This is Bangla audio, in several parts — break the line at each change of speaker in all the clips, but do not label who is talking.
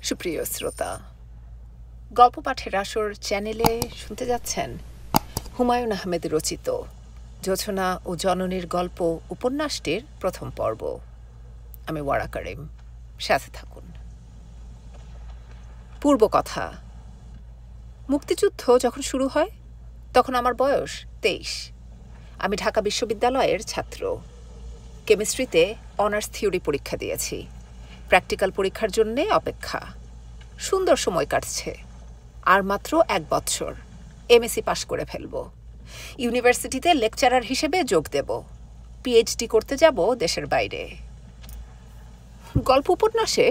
সুপ্রিয় শ্রোতা, গল্প পাঠের আসর চ্যানেলে শুনতে যাচ্ছেন হুমায়ুন আহমেদ রচিত জোছনা ও জননীর গল্প উপন্যাসটির প্রথম পর্ব। আমি ওয়ারা কারিম, সাথে থাকুন। পূর্বকথা। মুক্তিযুদ্ধ যখন শুরু হয় তখন আমার বয়স 23। আমি ঢাকা বিশ্ববিদ্যালয়ের ছাত্র। কেমিস্ট্রিতে অনার্স থিওরি পরীক্ষা দিয়েছি। প্র্যাকটিক্যাল পরীক্ষার জন্যে অপেক্ষা। সুন্দর সময় কাটছে। আর মাত্র 1 বছর এমএসসি পাশ করে ফেলব। ইউনিভার্সিটিতে লেকচারার হিসেবে যোগ দেব। পিএইচডি করতে যাব দেশের বাইরে। গল্প উপন্যাসে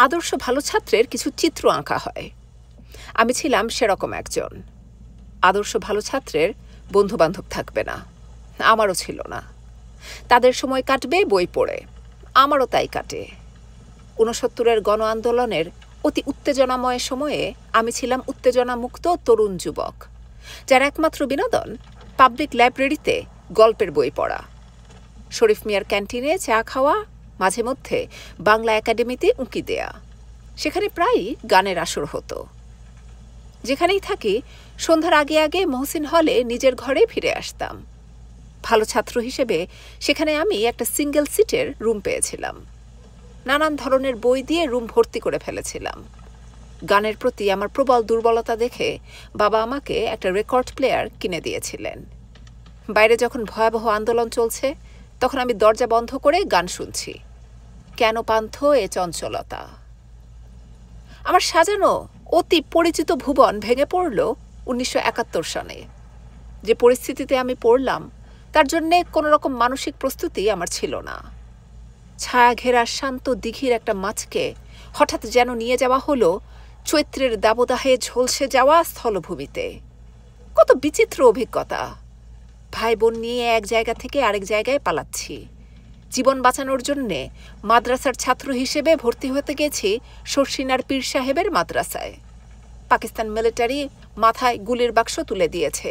আদর্শ ভালো ছাত্রের কিছু চিত্র আঁকা হয়। আমি ছিলাম সেরকম একজন। আদর্শ ভালো ছাত্রের বন্ধুবান্ধব থাকবে না, আমারও ছিল না। তাদের সময় কাটবে বই পড়ে, আমারও তাই কাটে। 69-এর গণ আন্দোলনের অতি উত্তেজনাময় সময়ে আমি ছিলাম উত্তেজনামুক্ত তরুণ যুবক, যার একমাত্র বিনোদন পাবলিক লাইব্রেরিতে গল্পের বই পড়া, শরীফ মিয়ার ক্যান্টিনে চা খাওয়া, মাঝে মধ্যে বাংলা একাডেমিতে উঁকি দেয়া। সেখানে প্রায়ই গানের আসর হতো। যেখানেই থাকি সন্ধ্যার আগে আগে মহসিন হলে নিজের ঘরে ফিরে আসতাম। ভালো ছাত্র হিসেবে সেখানে আমি একটা সিঙ্গেল সিটের রুম পেয়েছিলাম। নানান ধরনের বই দিয়ে রুম ভর্তি করে ফেলেছিলাম। গানের প্রতি আমার প্রবল দুর্বলতা দেখে বাবা আমাকে একটা রেকর্ড প্লেয়ার কিনে দিয়েছিলেন। বাইরে যখন ভয়াবহ আন্দোলন চলছে তখন আমি দরজা বন্ধ করে গান শুনছি। কেন পান্থ এ চঞ্চলতা। আমার সাজানো অতি পরিচিত ভুবন ভেঙে পড়ল 1971 সনে। যে পরিস্থিতিতে আমি পড়লাম তার জন্যে কোনো রকম মানসিক প্রস্তুতি আমার ছিল না। ছায়া ঘেরা শান্ত দিঘির একটা মাছকে হঠাৎ যেন নিয়ে যাওয়া হলো চৈত্রের দাবদাহে ঝলসে যাওয়া স্থলভূমিতে। কত বিচিত্র অভিজ্ঞতা। ভাই বোন নিয়ে এক জায়গা থেকে আরেক জায়গায় পালাচ্ছি। জীবন বাঁচানোর জন্যে মাদ্রাসার ছাত্র হিসেবে ভর্তি হতে গেছি শর্ষিনার পীর সাহেবের মাদ্রাসায়। পাকিস্তান মিলিটারি মাথায় গুলির বাক্স তুলে দিয়েছে।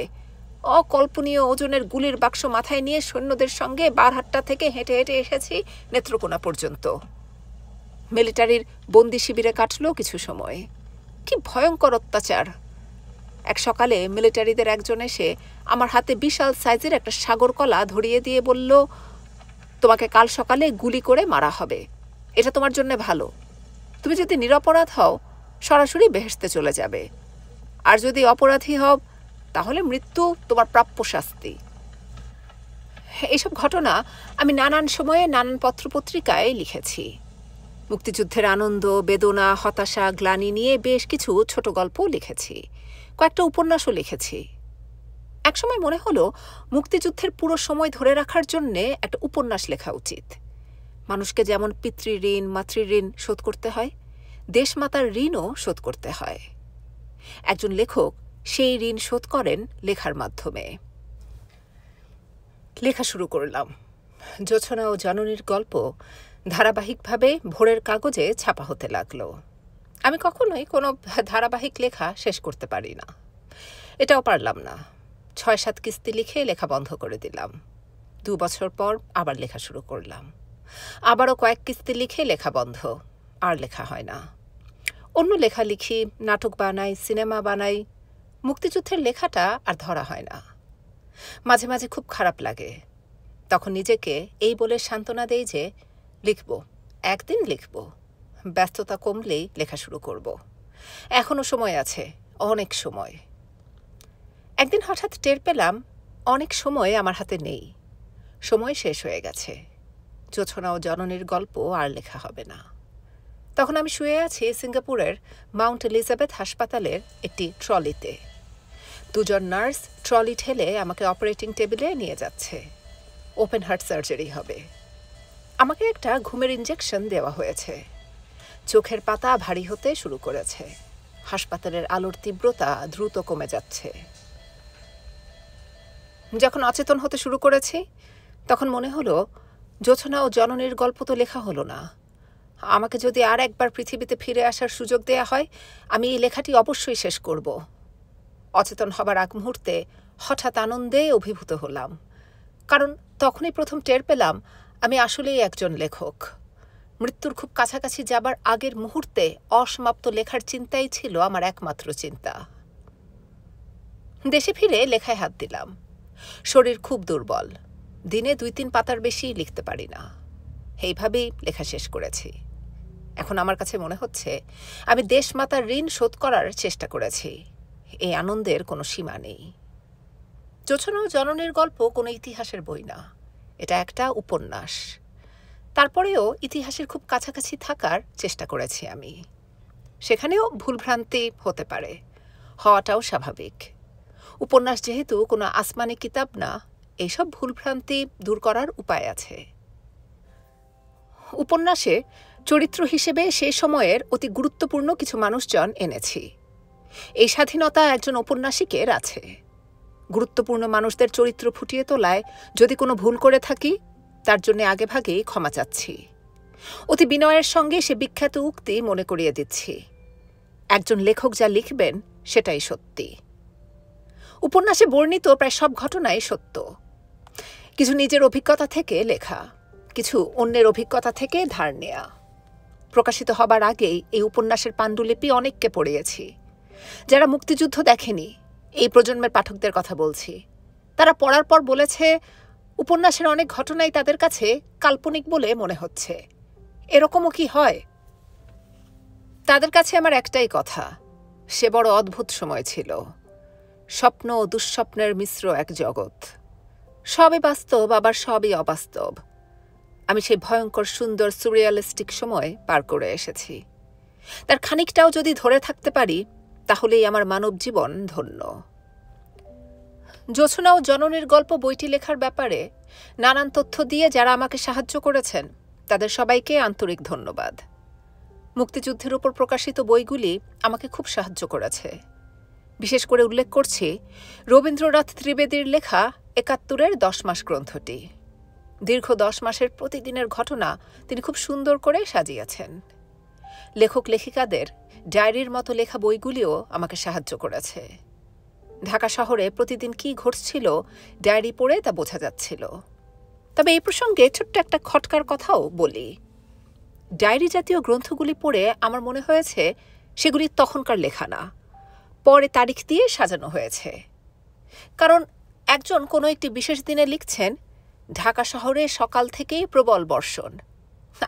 অকল্পনীয় ওজনের গুলির বাক্স মাথায় নিয়ে সৈন্যদের সঙ্গে বারহাট্টা থেকে হেঁটে হেঁটে এসেছি নেত্রকোনা পর্যন্ত। মিলিটারির বন্দি শিবিরে কাটল কিছু সময়। কি ভয়ঙ্কর অত্যাচার! এক সকালে মিলিটারিদের একজন এসে আমার হাতে বিশাল সাইজের একটা সাগর কলা ধরিয়ে দিয়ে বলল, তোমাকে কাল সকালে গুলি করে মারা হবে। এটা তোমার জন্য ভালো। তুমি যদি নিরপরাধ হও সরাসরি বেহেশতে চলে যাবে, আর যদি অপরাধী হও তাহলে মৃত্যু তোমার প্রাপ্য শাস্তি। এইসব ঘটনা আমি নানান সময়ে নানান পত্রপত্রিকায় লিখেছি। মুক্তিযুদ্ধের আনন্দ, বেদনা, হতাশা, গ্লানি নিয়ে বেশ কিছু ছোট গল্পও লিখেছি। কয়েকটা উপন্যাসও লিখেছি। একসময় মনে হলো মুক্তিযুদ্ধের পুরো সময় ধরে রাখার জন্যে একটা উপন্যাস লেখা উচিত। মানুষকে যেমন পিতৃঋণ, মাতৃঋণ শোধ করতে হয়, দেশমাতার ঋণও শোধ করতে হয়। একজন লেখক সেই ঋণ শোধ করেন লেখার মাধ্যমে। লেখা শুরু করলাম। জোছনা ও জননীর গল্প ধারাবাহিকভাবে ভোরের কাগজে ছাপা হতে লাগলো। আমি কখনোই কোনো ধারাবাহিক লেখা শেষ করতে পারি না। এটাও পারলাম না। 6-7 কিস্তি লিখে লেখা বন্ধ করে দিলাম। 2 বছর পর আবার লেখা শুরু করলাম। আবারও কয়েক কিস্তি লিখে লেখা বন্ধ, আর লেখা হয় না। অন্য লেখা লিখি, নাটক বানাই, সিনেমা বানাই। মুক্তিযুদ্ধের লেখাটা আর ধরা হয় না। মাঝে মাঝে খুব খারাপ লাগে। তখন নিজেকে এই বলে সান্ত্বনা দেই যে লিখব, একদিন লিখব। ব্যস্ততা কমলেই লেখা শুরু করব। এখনো সময় আছে, অনেক সময়। একদিন হঠাৎ টের পেলাম অনেক সময় আমার হাতে নেই। সময় শেষ হয়ে গেছে। জোছনা ও জননীর গল্প আর লেখা হবে না। তখন আমি শুয়ে আছি সিঙ্গাপুরের মাউন্ট এলিজাবেথ হাসপাতালের একটি ট্রলিতে। 2 জন নার্স ট্রলি ঠেলে আমাকে অপারেটিং টেবিলে নিয়ে যাচ্ছে। ওপেন হার্ট সার্জারি হবে। আমাকে একটা ঘুমের ইঞ্জেকশন দেওয়া হয়েছে। চোখের পাতা ভারী হতে শুরু করেছে। হাসপাতালের আলোর তীব্রতা দ্রুত কমে যাচ্ছে। যখন অচেতন হতে শুরু করেছি তখন মনে হলো জোছনা ও জননীর গল্প তো লেখা হলো না। আমাকে যদি আর একবার পৃথিবীতে ফিরে আসার সুযোগ দেয়া হয় আমি এই লেখাটি অবশ্যই শেষ করব। অচেতন হবার আগ মুহূর্তে হঠাৎ আনন্দে অভিভূত হলাম, কারণ তখনই প্রথম টের পেলাম আমি আসলেই একজন লেখক। মৃত্যুর খুব কাছাকাছি যাবার আগের মুহূর্তে অসমাপ্ত লেখার চিন্তাই ছিল আমার একমাত্র চিন্তা। দেশে ফিরে লেখায় হাত দিলাম। শরীর খুব দুর্বল, দিনে 2-3 পাতার বেশি লিখতে পারি না। এইভাবেই লেখা শেষ করেছি। এখন আমার কাছে মনে হচ্ছে আমি দেশমাতার ঋণ শোধ করার চেষ্টা করেছি। এই আনন্দের কোনো সীমা নেই। জোছনা ও জননীর গল্প কোনো ইতিহাসের বই না, এটা একটা উপন্যাস। তারপরেও ইতিহাসের খুব কাছাকাছি থাকার চেষ্টা করেছি আমি। সেখানেও ভুলভ্রান্তি হতে পারে, হওয়াটাও স্বাভাবিক। উপন্যাস যেহেতু কোনো আসমানি কিতাব না, এইসব ভুলভ্রান্তি দূর করার উপায় আছে। উপন্যাসে চরিত্র হিসেবে সেই সময়ের অতি গুরুত্বপূর্ণ কিছু মানুষজন এনেছি। এই স্বাধীনতা একজন ঔপন্যাসিকের আছে। গুরুত্বপূর্ণ মানুষদের চরিত্র ফুটিয়ে তোলায় যদি কোনো ভুল করে থাকি, তার জন্য আগেভাগেই ক্ষমা চাচ্ছি। অতি বিনয়ের সঙ্গে সে বিখ্যাত উক্তি মনে করিয়ে দিচ্ছি, একজন লেখক যা লিখবেন সেটাই সত্যি। উপন্যাসে বর্ণিত প্রায় সব ঘটনাই সত্য। কিছু নিজের অভিজ্ঞতা থেকে লেখা, কিছু অন্যের অভিজ্ঞতা থেকে ধার নেয়া। প্রকাশিত হবার আগেই এই উপন্যাসের পাণ্ডুলিপি অনেককে পড়িয়েছি। যারা মুক্তিযুদ্ধ দেখেনি, এই প্রজন্মের পাঠকদের কথা বলছি, তারা পড়ার পর বলেছে উপন্যাসের অনেক ঘটনাই তাদের কাছে কাল্পনিক বলে মনে হচ্ছে। এরকমও কি হয়? তাদের কাছে আমার একটাই কথা, সে বড় অদ্ভুত সময় ছিল। স্বপ্ন ও দুঃস্বপ্নের মিশ্র এক জগৎ। সবই বাস্তব, আবার সবই অবাস্তব। আমি সেই ভয়ঙ্কর সুন্দর সুরিয়ালিস্টিক সময় পার করে এসেছি। তার খানিকটাও যদি ধরে থাকতে পারি, তাহলেই আমার মানব জীবন ধন্য। জোছনা ও জননীর গল্প বইটি লেখার ব্যাপারে নানান তথ্য দিয়ে যারা আমাকে সাহায্য করেছেন, তাদের সবাইকে আন্তরিক ধন্যবাদ। মুক্তিযুদ্ধের উপর প্রকাশিত বইগুলি আমাকে খুব সাহায্য করেছে। বিশেষ করে উল্লেখ করছি রবীন্দ্রনাথ ত্রিবেদীর লেখা ৭১-এর ১০ মাস গ্রন্থটি। দীর্ঘ ১০ মাসের প্রতিদিনের ঘটনা তিনি খুব সুন্দর করে সাজিয়েছেন। লেখক লেখিকাদের ডায়েরির মতো লেখা বইগুলিও আমাকে সাহায্য করেছে। ঢাকা শহরে প্রতিদিন কি ঘটছিল ডায়েরি পড়ে তা বোঝা যাচ্ছিল। তবে এই প্রসঙ্গে ছোট্ট একটা খটকার কথাও বলি। ডায়েরি জাতীয় গ্রন্থগুলি পড়ে আমার মনে হয়েছে সেগুলি তখনকার লেখা না, পরে তারিখ দিয়ে সাজানো হয়েছে। কারণ একজন কোনো একটি বিশেষ দিনে লিখছেন ঢাকা শহরে সকাল থেকেই প্রবল বর্ষণ,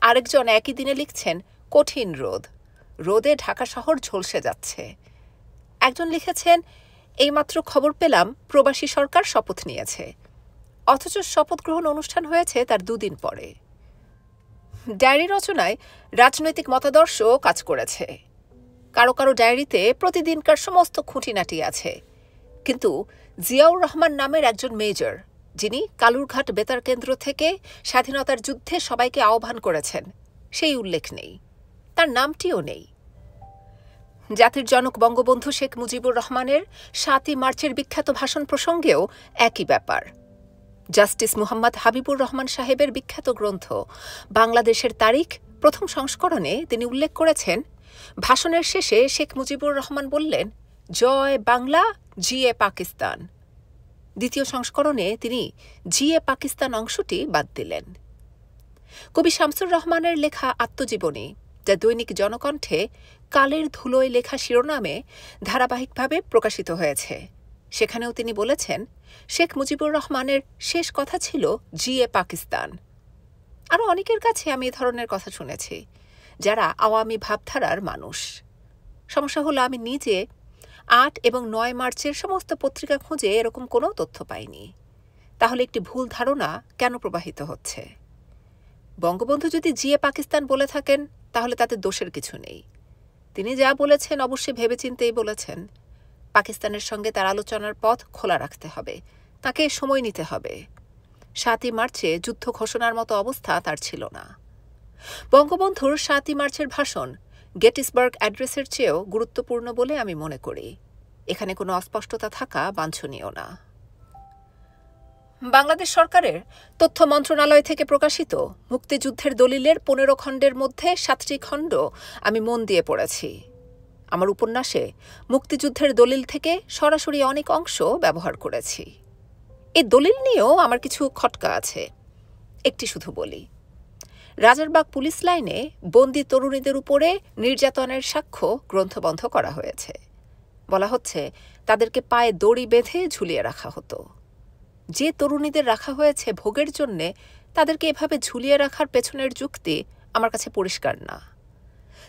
আরেকজন একই দিনে লিখছেন কঠিন রোদ, রোদে ঢাকা শহর ঝলসে যাচ্ছে। একজন লিখেছেন এইমাত্র খবর পেলাম প্রবাসী সরকার শপথ নিয়েছে, অথচ শপথ গ্রহণ অনুষ্ঠান হয়েছে তার 2 দিন পরে। ডায়েরি রচনায় রাজনৈতিক মতাদর্শও কাজ করেছে। কারো কারো ডায়েরিতে প্রতিদিনকার সমস্ত খুঁটিনাটি আছে, কিন্তু জিয়াউর রহমান নামের একজন মেজর, যিনি কালুরঘাট বেতার কেন্দ্র থেকে স্বাধীনতার যুদ্ধে সবাইকে আহ্বান করেছেন, সেই উল্লেখ নেই, তার নামটিও নেই। জাতির জনক বঙ্গবন্ধু শেখ মুজিবুর রহমানের ৭ই মার্চের বিখ্যাত ভাষণ প্রসঙ্গেও একই ব্যাপার। জাস্টিস মুহাম্মদ হাবিবুর রহমান সাহেবের বিখ্যাত গ্রন্থ বাংলাদেশের তারিখ প্রথম সংস্করণে তিনি উল্লেখ করেছেন, ভাষণের শেষে শেখ মুজিবুর রহমান বললেন, জয় বাংলা, জিয়ে পাকিস্তান। দ্বিতীয় সংস্করণে তিনি জিয়ে পাকিস্তান অংশটি বাদ দিলেন। কবি শামসুর রহমানের লেখা আত্মজীবনী, যা দৈনিক জনকণ্ঠে কালের ধুলোয় লেখা শিরোনামে ধারাবাহিকভাবে প্রকাশিত হয়েছে, সেখানেও তিনি বলেছেন শেখ মুজিবুর রহমানের শেষ কথা ছিল জিয়ে পাকিস্তান। আরও অনেকের কাছে আমি এ ধরনের কথা শুনেছি, যারা আওয়ামী ভাবধারার মানুষ। সমস্যা হলো আমি নিজে ৮ এবং ৯ মার্চের সমস্ত পত্রিকা খুঁজে এরকম কোনো তথ্য পাইনি। তাহলে একটি ভুল ধারণা কেন প্রবাহিত হচ্ছে? বঙ্গবন্ধু যদি জিয়ে পাকিস্তান বলে থাকেন, তাহলে তাতে দোষের কিছু নেই। তিনি যা বলেছেন অবশ্যই ভেবেচিন্তেই বলেছেন। পাকিস্তানের সঙ্গে তার আলোচনার পথ খোলা রাখতে হবে, তাকে সময় নিতে হবে। ৭ই মার্চে যুদ্ধ ঘোষণার মতো অবস্থা তার ছিল না। বঙ্গবন্ধুর ৭ই মার্চের ভাষণ গেটিসবার্গ অ্যাড্রেসের চেয়েও গুরুত্বপূর্ণ বলে আমি মনে করি। এখানে কোনো অস্পষ্টতা থাকা বাঞ্ছনীয় না। বাংলাদেশ সরকারের তথ্য মন্ত্রণালয় থেকে প্রকাশিত মুক্তিযুদ্ধের দলিলের ১৫ খণ্ডের মধ্যে ৭টি খণ্ড আমি মন দিয়ে পড়েছি। আমার উপন্যাসে মুক্তিযুদ্ধের দলিল থেকে সরাসরি অনেক অংশ ব্যবহার করেছি। এই দলিল নিয়েও আমার কিছু খটকা আছে, একটি শুধু বলি। রাজারবাগ পুলিশ লাইনে বন্দি তরুণীদের উপরে নির্যাতনের সাক্ষ্য গ্রন্থবন্ধ করা হয়েছে। বলা হচ্ছে তাদেরকে পায়ে দড়ি বেঁধে ঝুলিয়ে রাখা হতো। যে তরুণীদের রাখা হয়েছে ভোগের জন্যে, তাদেরকে এভাবে ঝুলিয়ে রাখার পেছনের যুক্তি আমার কাছে পরিষ্কার না।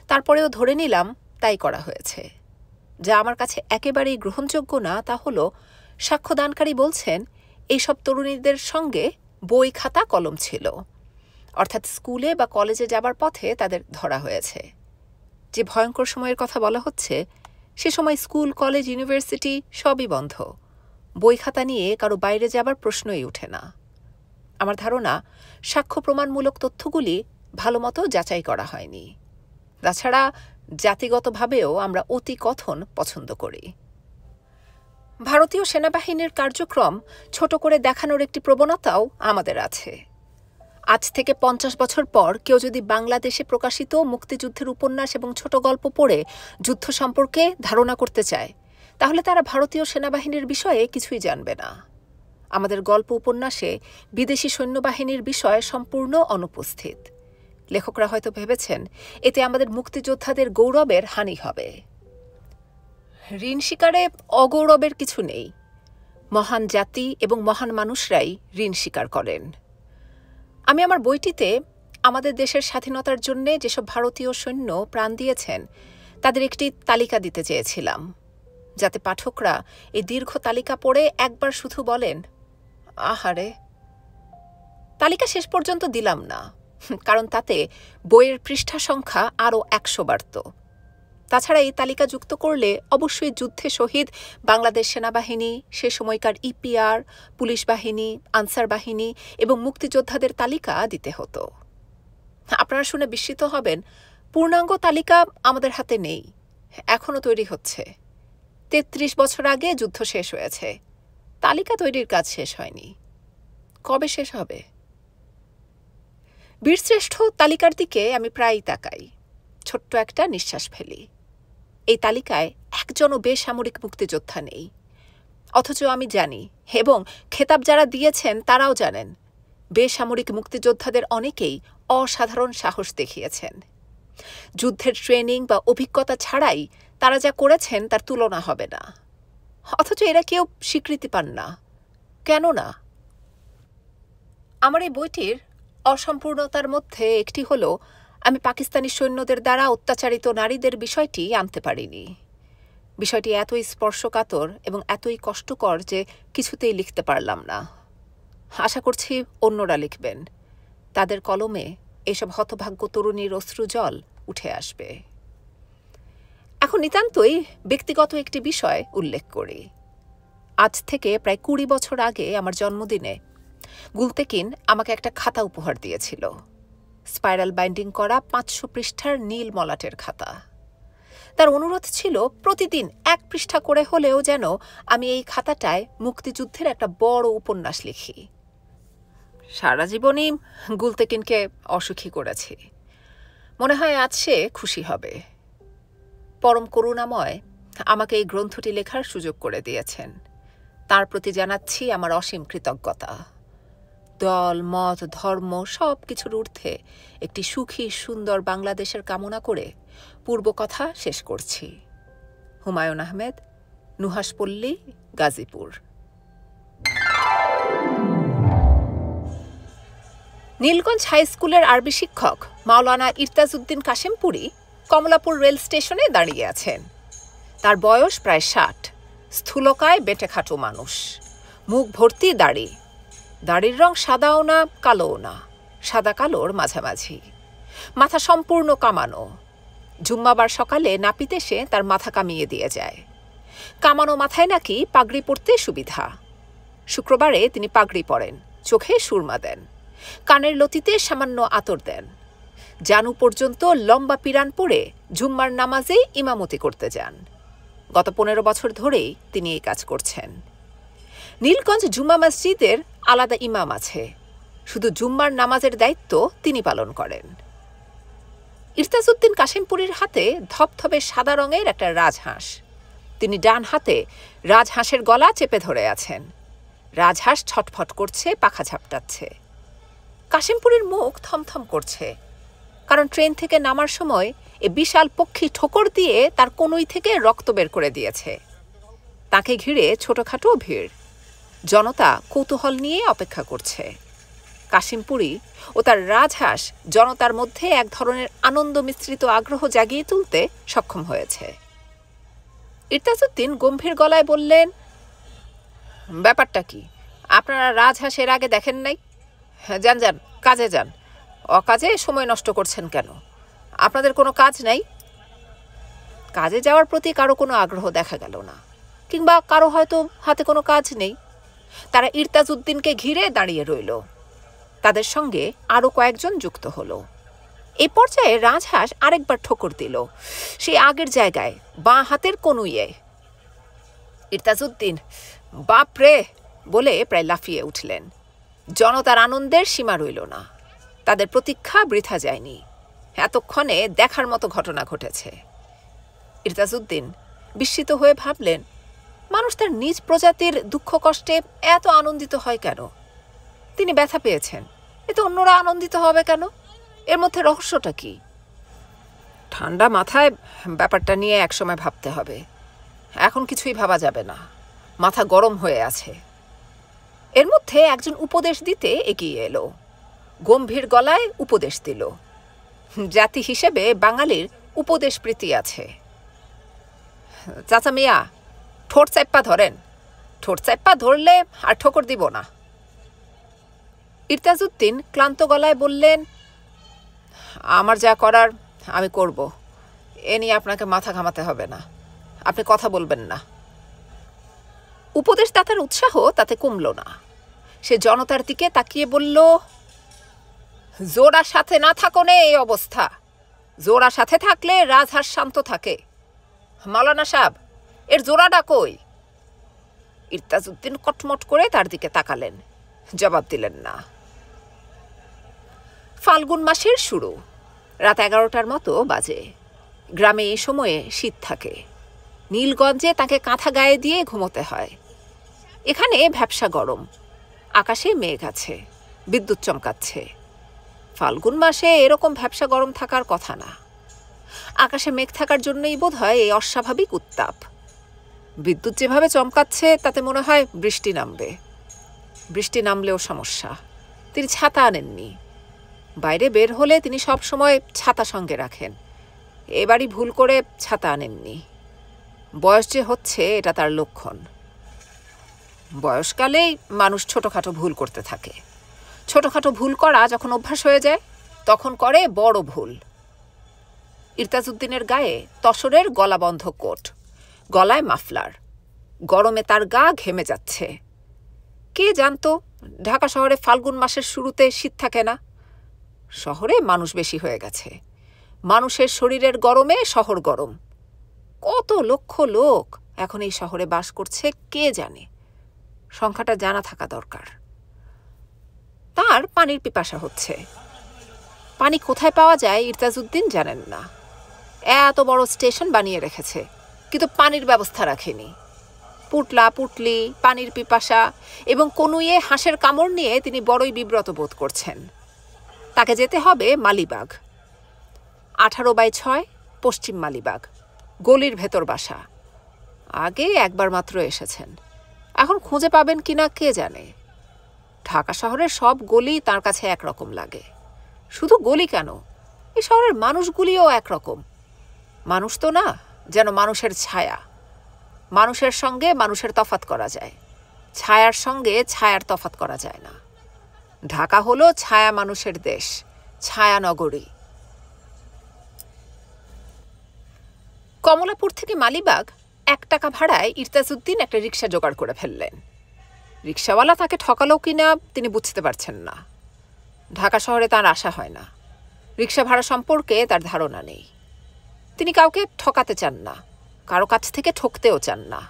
তারপরেও ধরে নিলাম তাই করা হয়েছে। যা আমার কাছে একেবারেই গ্রহণযোগ্য না তা হল, সাক্ষ্যদানকারী বলছেন এইসব তরুণীদের সঙ্গে বই, খাতা, কলম ছিল, অর্থাৎ স্কুলে বা কলেজে যাবার পথে তাদের ধরা হয়েছে। যে ভয়ঙ্কর সময়ের কথা বলা হচ্ছে, সে সময় স্কুল, কলেজ, ইউনিভার্সিটি সবই বন্ধ। বই খাতা নিয়ে কারো বাইরে যাবার প্রশ্নই ওঠে না। আমার ধারণা, সাক্ষ্য প্রমাণমূলক তথ্যগুলি ভালোমতো যাচাই করা হয়নি। তাছাড়া জাতিগতভাবেও আমরা অতি কথন পছন্দ করি। ভারতীয় সেনাবাহিনীর কার্যক্রম ছোট করে দেখানোর একটি প্রবণতাও আমাদের আছে। আজ থেকে 50 বছর পর কেউ যদি বাংলাদেশে প্রকাশিত মুক্তিযুদ্ধের উপন্যাস এবং ছোট গল্প পড়ে যুদ্ধ সম্পর্কে ধারণা করতে চায়, তাহলে তারা ভারতীয় সেনাবাহিনীর বিষয়ে কিছুই জানবে না। আমাদের গল্প উপন্যাসে বিদেশি সৈন্যবাহিনীর বিষয় সম্পূর্ণ অনুপস্থিত। লেখকরা হয়তো ভেবেছেন এতে আমাদের মুক্তিযোদ্ধাদের গৌরবের হানি হবে। ঋণ স্বীকারে অগৌরবের কিছু নেই। মহান জাতি এবং মহান মানুষরাই ঋণ স্বীকার করেন। আমি আমার বইটিতে আমাদের দেশের স্বাধীনতার জন্যে যেসব ভারতীয় সৈন্য প্রাণ দিয়েছেন তাদের একটি তালিকা দিতে চেয়েছিলাম, যাতে পাঠকরা এই দীর্ঘ তালিকা পড়ে একবার শুধু বলেন, আহারে। তালিকা শেষ পর্যন্ত দিলাম না, কারণ তাতে বইয়ের পৃষ্ঠা সংখ্যা আরও 100 বাড়ত। তাছাড়া এই তালিকা যুক্ত করলে অবশ্যই যুদ্ধে শহীদ বাংলাদেশ সেনাবাহিনী, সে সময়কার ইপিআর, পুলিশ বাহিনী, আনসার বাহিনী এবং মুক্তিযোদ্ধাদের তালিকা দিতে হতো। আপনারা শুনে বিস্মিত হবেন, পূর্ণাঙ্গ তালিকা আমাদের হাতে নেই, এখনও তৈরি হচ্ছে। 33 বছর আগে যুদ্ধ শেষ হয়েছে, তালিকা তৈরির কাজ শেষ হয়নি। কবে শেষ হবে? বীরশ্রেষ্ঠ তালিকার দিকে আমি প্রায়ই তাকাই, ছোট্ট একটা নিঃশ্বাস ফেলি। এই তালিকায় একজনও বেসামরিক মুক্তিযোদ্ধা নেই, অথচ আমি জানি, এবং খেতাব যারা দিয়েছেন তারাও জানেন, বেসামরিক মুক্তিযোদ্ধাদের অনেকেই অসাধারণ সাহস দেখিয়েছেন। যুদ্ধের ট্রেনিং বা অভিজ্ঞতা ছাড়াই তারা যা করেছেন তার তুলনা হবে না, অথচ এরা কেউ স্বীকৃতি পান না। কেন না? আমার এই বইটির অসম্পূর্ণতার মধ্যে একটি হল, আমি পাকিস্তানি সৈন্যদের দ্বারা অত্যাচারিত নারীদের বিষয়টি আনতে পারিনি। বিষয়টি এতই স্পর্শকাতর এবং এতই কষ্টকর যে কিছুতেই লিখতে পারলাম না। আশা করছি অন্যরা লিখবেন, তাদের কলমে এসব হতভাগ্য তরুণীর অশ্রুজল উঠে আসবে। এখন নিতান্তই ব্যক্তিগত একটি বিষয় উল্লেখ করি। আজ থেকে প্রায় 20 বছর আগে আমার জন্মদিনে গুলতেকিন আমাকে একটা খাতা উপহার দিয়েছিল, স্পাইরাল বাইন্ডিং করা 500 পৃষ্ঠার নীল মলাটের খাতা। তার অনুরোধ ছিল প্রতিদিন 1 পৃষ্ঠা করে হলেও যেন আমি এই খাতাটায় মুক্তিযুদ্ধের একটা বড় উপন্যাস লিখি। সারা জীবনই গুলতেকিনকে অসুখী করেছি, মনে হয় আজ সে খুশি হবে। পরম করুণাময় আমাকে এই গ্রন্থটি লেখার সুযোগ করে দিয়েছেন, তার প্রতি জানাচ্ছি আমার অসীম কৃতজ্ঞতা। দল, মত, ধর্ম সব কিছুর ঊর্ধ্বে একটি সুখী সুন্দর বাংলাদেশের কামনা করে পূর্বকথা শেষ করছি। হুমায়ুন আহমেদ, নুহাশপল্লী, গাজীপুর। নীলগঞ্জ হাই স্কুলের আরবি শিক্ষক মাওলানা ইরতাজউদ্দিন কাশেমপুরী কমলাপুর রেল স্টেশনে দাঁড়িয়ে আছেন। তার বয়স প্রায় 60, স্থূলকায় বেঁটেখাটো মানুষ, মুখ ভর্তি দাড়ি। দাড়ির রং সাদাও না কালোও না, সাদা কালোর মাঝামাঝি। মাথা সম্পূর্ণ কামানো। জুম্মাবার সকালে নাপিত এসে তার মাথা কামিয়ে দিয়ে যায়। কামানো মাথায় নাকি পাগড়ি পরতে সুবিধা। শুক্রবারে তিনি পাগড়ি পরেন, চোখে সুরমা দেন, কানের লতিতে সামান্য আতর দেন। জানু পর্যন্ত লম্বা পিরান পরে জুম্মার নামাজে ইমামতি করতে যান। গত 15 বছর ধরেই তিনি এই কাজ করছেন। নীলগঞ্জ জুম্মা মসজিদের আলাদা ইমাম আছে, শুধু জুম্মার নামাজের দায়িত্ব তিনি পালন করেন। ইরতাজউদ্দিন কাশেমপুরীর হাতে ধপধপে সাদা রঙের একটা রাজহাঁস। তিনি ডান হাতে রাজহাঁসের গলা চেপে ধরে আছেন। রাজহাঁস ছটফট করছে, পাখা ঝাপটাচ্ছে। কাশিমপুরীর মুখ থমথম করছে, কারণ ট্রেন থেকে নামার সময় এ বিশাল পক্ষী ঠোকর দিয়ে তার কনুই থেকে রক্ত বের করে দিয়েছে। তাকে ঘিরে ছোটখাটো ভিড়, জনতা কৌতূহল নিয়ে অপেক্ষা করছে। কাশিমপুরী ও তার রাজহাঁস জনতার মধ্যে এক ধরনের আনন্দ মিশ্রিত আগ্রহ জাগিয়ে তুলতে সক্ষম হয়েছে। ইরতাজউদ্দিন গম্ভীর গলায় বললেন, ব্যাপারটা কি? আপনারা রাজহাঁস এর আগে দেখেন নাই? যান যান, কাজে যান। অকাজে সময় নষ্ট করছেন কেন? আপনাদের কোনো কাজ নাই? কাজে যাওয়ার প্রতি কারো কোনো আগ্রহ দেখা গেল না, কিংবা কারো হয়তো হাতে কোনো কাজ নেই। তারা ইরতাজউদ্দিনকে ঘিরে দাঁড়িয়ে রইল। তাদের সঙ্গে আরও কয়েকজন যুক্ত হলো। এই পর্যায়ে রাজহাঁস আরেকবার ঠোকর দিল, সেই আগের জায়গায়, বাঁ হাতের কনুইয়ে। ইরতাজউদ্দিন বাপরে বলে প্রায় লাফিয়ে উঠলেন। জনতার আনন্দের সীমা রইল না। তাদের প্রতীক্ষা বৃথা যায়নি। এতক্ষণে দেখার মতো ঘটনা ঘটেছে। ইরতাজউদ্দিন বিস্মিত হয়ে ভাবলেন, মানুষ তার নিজ প্রজাতির দুঃখ কষ্টে এত আনন্দিত হয় কেন? তিনি ব্যথা পেয়েছেন, এতে অন্যরা আনন্দিত হবে কেন? এর মধ্যে রহস্যটা কি? ঠান্ডা মাথায় ব্যাপারটা নিয়ে একসময় ভাবতে হবে। এখন কিছুই ভাবা যাবে না, মাথা গরম হয়ে আছে। এর মধ্যে একজন উপদেশ দিতে এগিয়ে এলো। গম্ভীর গলায় উপদেশ দিল, জাতি হিসেবে বাঙালির উপদেশ প্রীতি আছে। চাচা মিয়া, ঠোঁট চাপ্পা ধরেন। ঠোঁট চাপ্পা ধরলে আর ঠোকর দিব না। ইরতাজউদ্দিন ক্লান্ত গলায় বললেন, আমার যা করার আমি করব। এ নিয়ে আপনাকে মাথা ঘামাতে হবে না। আপনি কথা বলবেন না। উপদেশদাতার উৎসাহ তাতে কমল না। সে জনতার দিকে তাকিয়ে বলল, জোড়া সাথে না থাকো নে এই অবস্থা। জোড়া সাথে থাকলে রাজহাঁস শান্ত থাকে। মাওলানা সাহেব, এর জোড়াটা কই? ইরতাজউদ্দিন কটমট করে তার দিকে তাকালেন, জবাব দিলেন না। ফাল্গুন মাসের শুরু, রাত 11টার মতো বাজে। গ্রামে এই সময়ে শীত থাকে। নীলগঞ্জে তাকে কাঁথা গায়ে দিয়ে ঘুমোতে হয়। এখানে ভ্যাপসা গরম, আকাশে মেঘ আছে, বিদ্যুৎ চমকাচ্ছে। ফাল্গুন মাসে এরকম ভ্যাপসা গরম থাকার কথা না। আকাশে মেঘ থাকার জন্যই বোধ হয় এই অস্বাভাবিক উত্তাপ। বিদ্যুৎ যেভাবে চমকাচ্ছে তাতে মনে হয় বৃষ্টি নামবে। বৃষ্টি নামলেও সমস্যা, তিনি ছাতা আনেননি। বাইরে বের হলে তিনি সব সময় ছাতা সঙ্গে রাখেন। এবারই ভুল করে ছাতা আনেননি। বয়স যে হচ্ছে এটা তার লক্ষণ। বয়সকালেই মানুষ ছোটখাটো ভুল করতে থাকে। ছোটখাটো ভুল করা যখন অভ্যাস হয়ে যায় তখন করে বড় ভুল। ইরতাজউদ্দিনের গায়ে তসরের গলাবন্ধ কোট, গলায় মাফলার। গরমে তার গা ঘেমে যাচ্ছে। কে জানতো ঢাকা শহরে ফাল্গুন মাসের শুরুতে শীত থাকে না? শহরে মানুষ বেশি হয়ে গেছে। মানুষের শরীরের গরমে শহর গরম। কত লক্ষ লোক এখন এই শহরে বাস করছে কে জানে। সংখ্যাটা জানা থাকা দরকার। তার পানির পিপাসা হচ্ছে। পানি কোথায় পাওয়া যায় ইরতাজউদ্দিন জানেন না। এত বড় স্টেশন বানিয়ে রেখেছে, কিন্তু পানির ব্যবস্থা রাখেনি। পুটলা পুটলি, পানির পিপাসা এবং কনুইয়ে হাঁসের কামড় নিয়ে তিনি বড়ই বিব্রত বোধ করছেন। তাকে যেতে হবে মালিবাগ। 18/6 পশ্চিম মালিবাগ, গলির ভেতর বাসা। আগে একবার মাত্র এসেছেন, এখন খুঁজে পাবেন কিনা কে জানে। ঢাকা শহরের সব গলি তার কাছে একরকম লাগে। শুধু গলি কেন, এই শহরের মানুষগুলিও একরকম। মানুষ তো না, যেন মানুষের ছায়া। মানুষের সঙ্গে মানুষের তফাৎ করা যায়, ছায়ার সঙ্গে ছায়ার তফাৎ করা যায় না। ঢাকা হলো ছায়া মানুষের দেশ, ছায়া নগরী। কমলাপুর থেকে মালিবাগ 1 টাকা ভাড়ায় ইরতাজউদ্দিন একটা রিক্সা জোগাড় করে ফেললেন। রিক্সাওয়ালা তাকে ঠকালো কিনা তিনি বুঝতে পারছেন না। ঢাকা শহরে তার আশা হয় না। রিক্সা ভাড়া সম্পর্কে তার ধারণা নেই। তিনি কাউকে ঠকাতে চান না, কারো কাছ থেকে ঠকতেও চান না।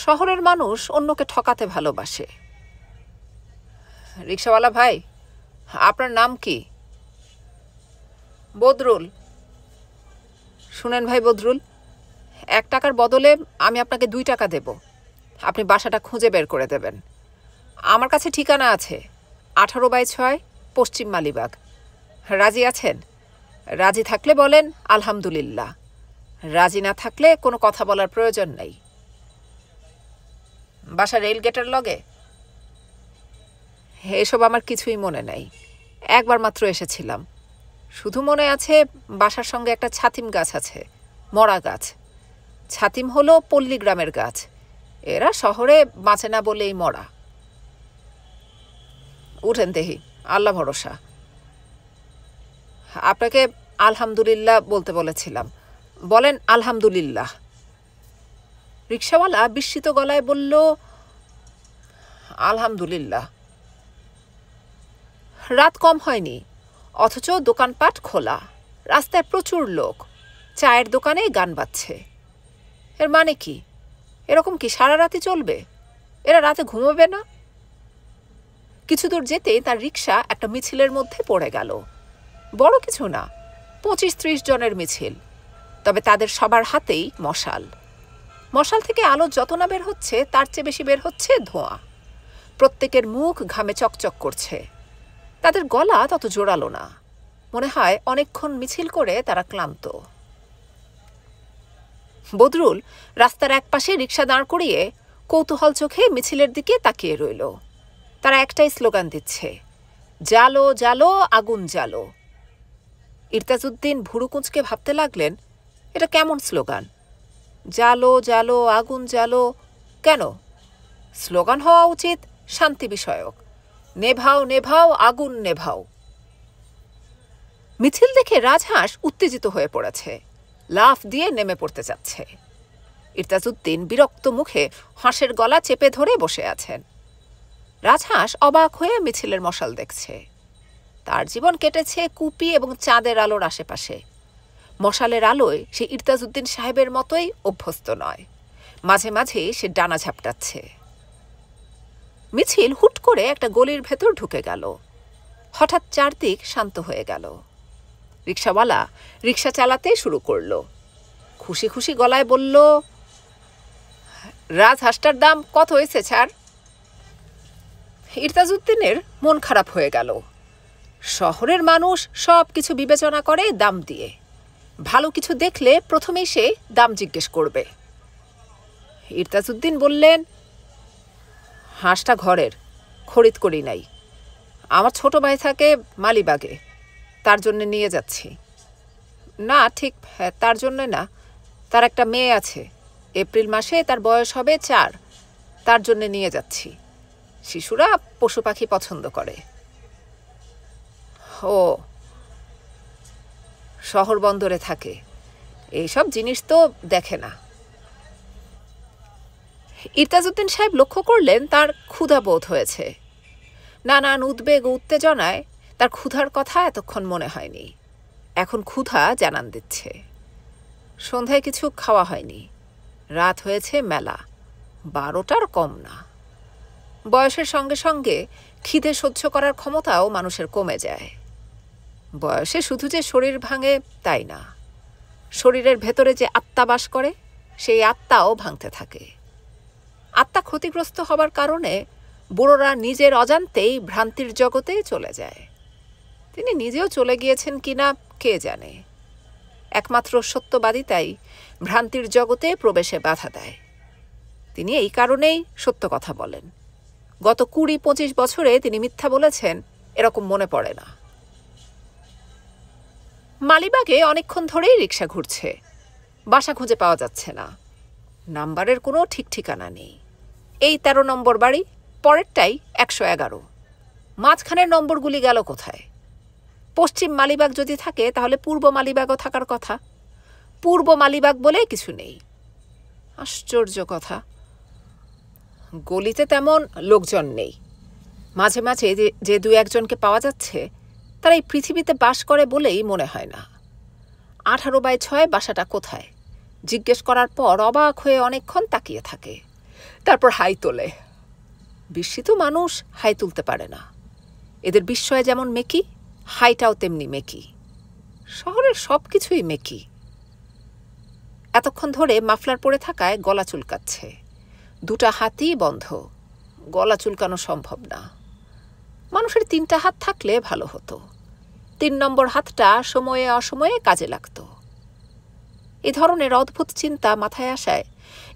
শহরের মানুষ অন্যকে ঠকাতে ভালোবাসে। রিক্সাওয়ালা ভাই, আপনার নাম কি? বদরুল। শুনেন ভাই বদরুল, 1 টাকার বদলে আমি আপনাকে 2 টাকা দেব। আপনি বাসাটা খুঁজে বের করে দেবেন। আমার কাছে ঠিকানা আছে, 18/6 পশ্চিম মালিবাগ। রাজি আছেন? রাজি থাকলে বলেন আলহামদুলিল্লাহ, রাজি না থাকলে কোনো কথা বলার প্রয়োজন নেই। বাসা রেলগেটের লগে? এসব আমার কিছুই মনে নেই, একবার মাত্র এসেছিলাম। শুধু মনে আছে বাসার সঙ্গে একটা ছাতিম গাছ আছে, মরা গাছ। ছাতিম হলো পল্লী গ্রামের গাছ, এরা শহরে বাঁচে না বলেই মরা। উঠেন দেহি, আল্লাহ ভরসা। আপনাকে আলহামদুলিল্লাহ বলতে বলেছিলাম, বলেন আলহামদুলিল্লাহ। রিকশাওয়ালা বিস্মিত গলায় বলল, আলহামদুলিল্লাহ। রাত কম হয়নি, অথচ দোকানপাট খোলা, রাস্তায় প্রচুর লোক, চায়ের দোকানে গান বাজছে। এর মানে কি? এরকম কি সারা রাতে চলবে? এরা রাতে ঘুমোবে না? কিছু দূর যেতেই তার রিকশা একটা মিছিলের মধ্যে পড়ে গেল। বড় কিছু না, 25-30 জনের মিছিল, তবে তাদের সবার হাতেই মশাল। মশাল থেকে আলো যত না বের হচ্ছে তার চেয়ে বেশি বের হচ্ছে ধোঁয়া। প্রত্যেকের মুখ ঘামে চকচক করছে, তাদের গলা তত জোরালো না, মনে হয় অনেকক্ষণ মিছিল করে তারা ক্লান্ত। বদরুল রাস্তার একপাশে রিকশা দাঁড় করিয়ে কৌতূহল চোখে মিছিলের দিকে তাকিয়ে রইল। তারা একটাই স্লোগান দিচ্ছে, জালো জালো আগুন জালো। ইরতাজউদ্দিন ভুরু কুঁচকে ভাবতে লাগলেন, এটা কেমন স্লোগান? জালো জালো আগুন জালো কেন? স্লোগান হওয়া উচিত শান্তি বিষয়ক, নেভাও নেভাও আগুন নেভাও। মিছিল দেখে রাজহাঁস উত্তেজিত হয়ে পড়েছে, লাফ দিয়ে নেমে পড়তে যাচ্ছে। ইরতাজউদ্দিন বিরক্ত মুখে হাঁসের গলা চেপে ধরে বসে আছেন। রাজহাঁস অবাক হয়ে মিছিলের মশাল দেখছে। তার জীবন কেটেছে কুপি এবং চাঁদের আলোর আশেপাশে। মশালের আলোয় সে ইরতাজউদ্দিন সাহেবের মতোই অভ্যস্ত নয়, মাঝে মাঝে সে ডানা ঝাপটাচ্ছে। মিছিল হুট করে একটা গলির ভেতর ঢুকে গেল। হঠাৎ চারদিক শান্ত হয়ে গেল। রিকশাওয়ালা রিকশা চালাতে শুরু করল। খুশি খুশি গলায় বলল, রাজহাঁসটার দাম কত হয়েছে ছাড়? ইরতাজউদ্দিনের মন খারাপ হয়ে গেল। শহরের মানুষ সব কিছু বিবেচনা করে দাম দিয়ে, ভালো কিছু দেখলে প্রথমেই সে দাম জিজ্ঞেস করবে। ইরতাজউদ্দিন বললেন, হাঁসটা ঘরের, খরিদ করি নাই। আমার ছোট ভাই থাকে মালিবাগে, তার জন্য নিয়ে যাচ্ছি। না ঠিক তার জন্য না, তার একটা মেয়ে আছে, এপ্রিল মাসে তার বয়স হবে 4, তার জন্য নিয়ে যাচ্ছি। শিশুরা পশু পাখি পছন্দ করে। ও, শহর বন্দরে থাকে, এইসব জিনিস তো দেখে না। ইরতাজউদ্দিন সাহেব লক্ষ্য করলেন তার ক্ষুধা বোধ হয়েছে। নানান উদ্বেগ ও উত্তেজনায় তার ক্ষুধার কথা এতক্ষণ মনে হয়নি, এখন ক্ষুধা জানান দিচ্ছে। সন্ধ্যায় কিছু খাওয়া হয়নি, রাত হয়েছে মেলা, 12টার কম না। বয়সের সঙ্গে সঙ্গে খিদে সহ্য করার ক্ষমতাও মানুষের কমে যায়। বয়সে শুধু যে শরীর ভাঙে তাই না, শরীরের ভেতরে যে আত্মা বাস করে সেই আত্মাও ভাঙতে থাকে। আত্মা ক্ষতিগ্রস্ত হবার কারণে বুড়োরা নিজের অজান্তেই ভ্রান্তির জগতে চলে যায়। তিনি নিজেও চলে গিয়েছেন কিনা কে জানে। একমাত্র সত্যবাদিতাই ভ্রান্তির জগতে প্রবেশে বাধা দেয়। তিনি এই কারণেই সত্য কথা বলেন। গত 20-25 বছরে তিনি মিথ্যা বলেছেন এরকম মনে পড়ে না। মালিবাগে অনেকক্ষণ ধরেই রিকশা ঘুরছে, বাসা খুঁজে পাওয়া যাচ্ছে না। নাম্বারের কোনো ঠিক ঠিকানা নেই। এই 13 নম্বর বাড়ি, পরেরটাই 111। মাঝখানের নম্বরগুলি গেল কোথায়? পশ্চিম মালিবাগ যদি থাকে তাহলে পূর্ব মালিবাগও থাকার কথা। পূর্ব মালিবাগ বলে কিছু নেই। আশ্চর্য কথা, গলিতে তেমন লোকজন নেই। মাঝে মাঝে যে 2-1জনকে পাওয়া যাচ্ছে তারা এই পৃথিবীতে বাস করে বলেই মনে হয় না। 18/6 বাসাটা কোথায় জিজ্ঞেস করার পর অবাক হয়ে অনেকক্ষণ তাকিয়ে থাকে, তারপর হাই তোলে। বিস্মিত মানুষ হাই তুলতে পারে না। এদের বিস্ময় যেমন মেকি, হাইটাও তেমনি মেকি। শহরের সব কিছুই মেকি। এতক্ষণ ধরে মাফলার পরে থাকায় গলা চুলকাচ্ছে। 2টা হাতই বন্ধ, গলা চুলকানো সম্ভব না। মানুষের 3টা হাত থাকলে ভালো হতো। 3 নম্বর হাতটা সময়ে অসময়ে কাজে লাগত। এই ধরনের অদ্ভুত চিন্তা মাথায় আসায়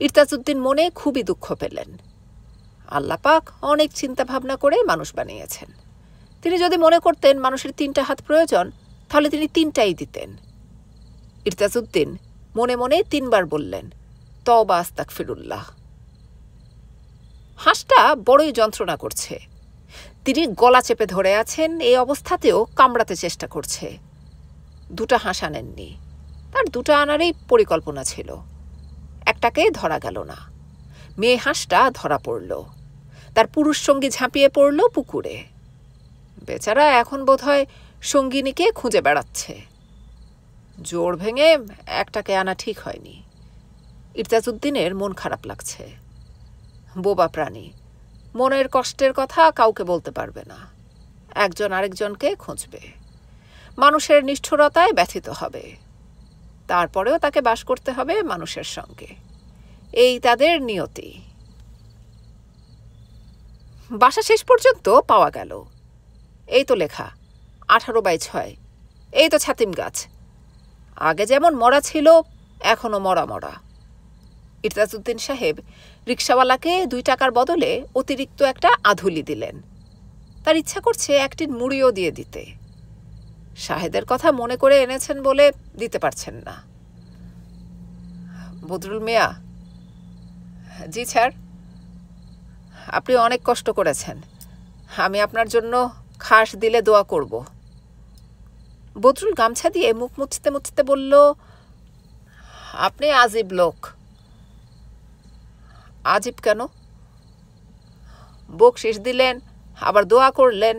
ইরতাজউদ্দিন মনে খুবই দুঃখ পেলেন। আল্লাহ পাক অনেক চিন্তা ভাবনা করে মানুষ বানিয়েছেন। তিনি যদি মনে করতেন মানুষের 3টা হাত প্রয়োজন, তাহলে তিনি 3টাই দিতেন। ইরতাজউদ্দিন মনে মনে 3 বার বললেন, তওবা আস্তাগফিরুল্লাহ। হাঁসটা বড়ই যন্ত্রণা করছে। তিনি গলা চেপে ধরে আছেন, এই অবস্থাতেও কামড়াতে চেষ্টা করছে। 2টা হাঁস আনেননি। তার 2টা আনারই পরিকল্পনা ছিল। একটাকে ধরা গেল না। মেয়ে হাঁসটা ধরা পড়ল। তার পুরুষ সঙ্গী ঝাঁপিয়ে পড়ল পুকুরে। বেচারা এখন বোধহয় সঙ্গিনীকে খুঁজে বেড়াচ্ছে। জোর ভেঙে একটাকে আনা ঠিক হয়নি। ইরতাজউদ্দিনের মন খারাপ লাগছে। বোবা প্রাণী, মনের কষ্টের কথা কাউকে বলতে পারবে না। একজন আরেকজনকে খুঁজবে। মানুষের নিষ্ঠুরতায় ব্যথিত হবে। তারপরেও তাকে বাস করতে হবে মানুষের সঙ্গে। এই তাদের নিয়তি। বাসা শেষ পর্যন্ত পাওয়া গেল। এই তো লেখা 18/6। এই তো ছাতিম গাছ। আগে যেমন মরা ছিল, এখনো মরা মরা। ইরতাজউদ্দিন সাহেব রিকশাওয়ালাকে 2 টাকার বদলে অতিরিক্ত একটা আধুলি দিলেন। তার ইচ্ছা করছে একটি মুড়িও দিয়ে দিতে। শাহেদের কথা মনে করে এনেছেন বলে দিতে পারছেন না। বদরুল মিয়া। জি স্যার। আপনি অনেক কষ্ট করেছেন। আমি আপনার জন্য খাস দিলে দোয়া করব। বদরুল গামছা দিয়ে মুখ মুছতে মুছতে বলল, আপনি আজীব লোক। আজীব কেন? বকশিস দিলেন, আবার দোয়া করলেন।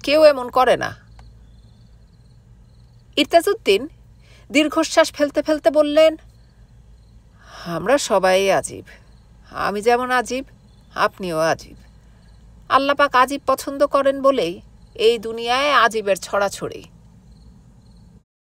কেউ এমন করে না। ইরতাজউদ্দিন দীর্ঘশ্বাস ফেলতে ফেলতে বললেন, আমরা সবাই আজীব। আমি যেমন আজীব, আপনিও আজীব। আল্লাহ পাক আজীব পছন্দ করেন বলেই এই দুনিয়ায় আজীবের ছড়াছড়ি।